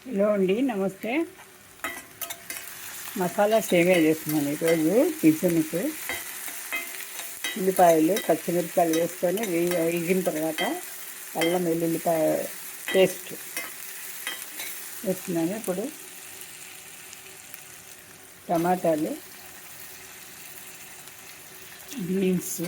Hello అండి, నమస్తే. మసాలా సేమియా చేస్తున్నాను ఈరోజు టిఫిన్కి. ఉల్లిపాయలు పచ్చిమిరపకాయలు వేసుకొని వేగిన తర్వాత అల్లం వెల్లుల్లిపాయ పేస్ట్ వేస్తున్నాను. ఇప్పుడు టమాటాలు, బీన్స్,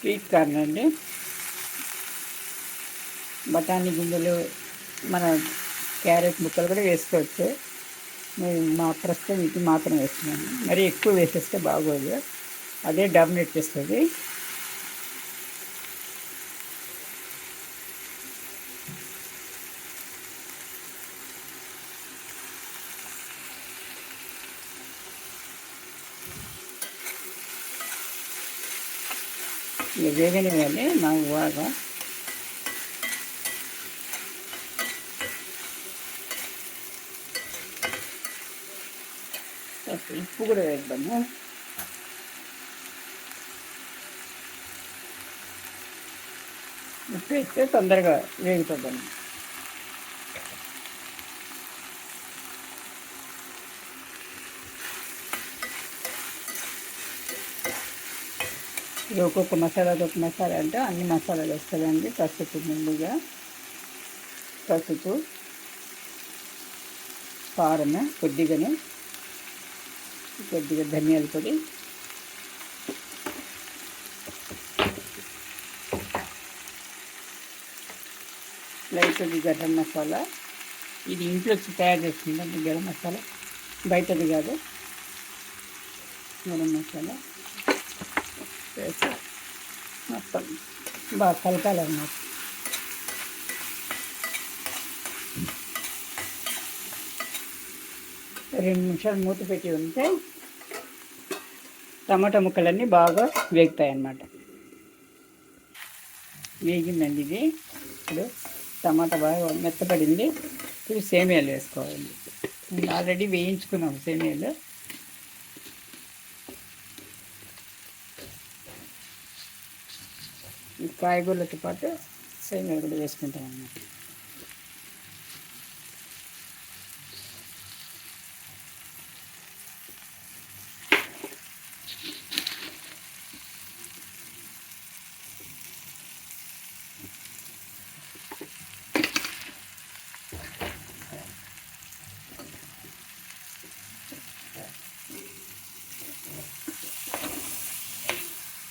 స్వీట్ కార్న్ అండి, బఠానీ గింజలు, మన క్యారెట్ ముక్కలు కూడా వేసుకోవచ్చు. మా ప్రస్తుతం ఇది మాత్రం వేస్తున్నాను. మరి ఎక్కువ వేసేస్తే బాగోదు, అదే డామినేట్ చేస్తుంది. ఇక వేగనివ్వాలి నాకు బాగా. ఉప్పు కూడా వేద్దాము. ఉప్పు వేస్తే తొందరగా వేగుతుందండి. ఒక్కొక్క మసాలా అంటే అన్ని మసాలాలు వేస్తారండి. ముందుగా పసుపు, కారం, కొద్దిగా ధనియాల పొడి, లైట్ది గరం మసాలా. ఇది ఇంట్లో తయారు చేస్తుందండి గరం మసాలా, బయటది కాదు. గరం మసాలా వేసి మొత్తం బాగా కలపాలన్నమాట. రెండు నిమిషాలు మూత పెట్టి ఉంటే టమాటా ముక్కలన్నీ బాగా వేగుతాయి అన్నమాట. వేగిందండి ఇది. ఇప్పుడు టమాటా బాగా మెత్తపడింది. ఇప్పుడు సేమియాలు వేసుకోవాలి. ఆల్రెడీ వేయించుకున్నాం సేమియాలు. ఈ కాయగూరలతో పాటు సేమియా కూడా వేసుకుంటాం అన్నమాట.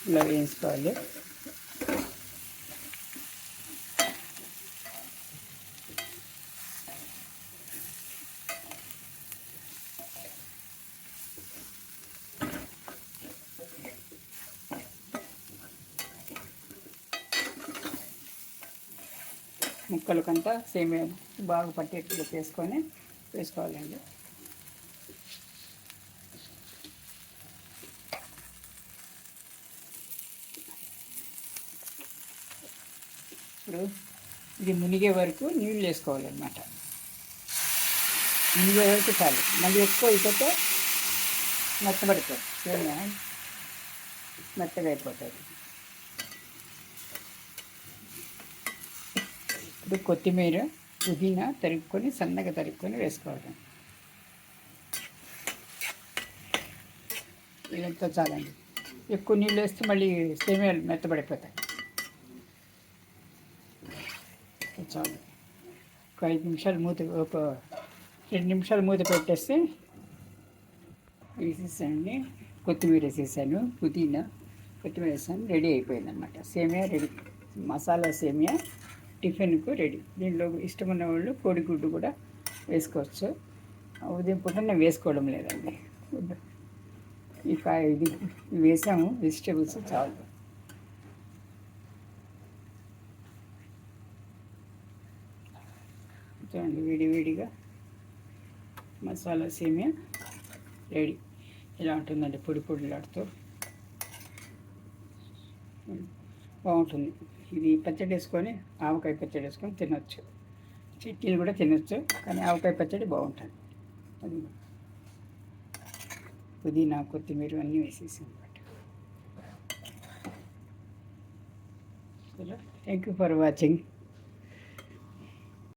ఇలా వేయించుకోవాలి. ముక్కలకంతా సేమియా బాగా పట్టేట్టుగా వేసుకోవాలండి. ఇప్పుడు ఇది మునిగే వరకు నీళ్ళు వేసుకోవాలన్నమాట. మునిగే వరకు చాలు. మళ్ళీ ఎక్కువ అయిపోతే మెత్తబడుతుంది, సేమియా మెత్తగా అయిపోతుంది. ఇప్పుడు కొత్తిమీర, పుదీనా సన్నగా తరుక్కొని వేసుకోవాలి. ఇదంతా చాలండి. ఎక్కువ నీళ్ళు వేస్తే మళ్ళీ సేమియాలు మెత్తబడిపోతాయి. చాలు. ఒక 5 నిమిషాలు ఒక 2 నిమిషాలు మూత పెట్టేస్తే వేసేసానండి. కొత్తిమీర వేసేసాను, కొత్తిమీర వేసాను. రెడీ అయిపోయింది అన్నమాట. సేమియా రెడీ. మసాలా సేమియా టిఫిన్కు రెడీ. దీనిలో ఇష్టం ఉన్న వాళ్ళు కోడిగుడ్డు కూడా వేసుకోవచ్చు. ఉదయం పూట నేను వేసుకోవడం లేదండి. ఇది వేసాము, వెజిటేబుల్స్ చాలు. చూడండి, వేడిగా మసాలా సేమియా రెడీ. ఇలా ఉంటుందండి, పొడిలాడుతూ బాగుంటుంది. ఇది పచ్చడి వేసుకొని, ఆవకాయ పచ్చడి వేసుకొని తినొచ్చు. చట్నీలు కూడా తినొచ్చు, కానీ ఆవకాయ పచ్చడి బాగుంటుంది. అది పుదీనా కొత్తిమీర అన్నీ వేసేసాం అనమాట. Thank you for watching.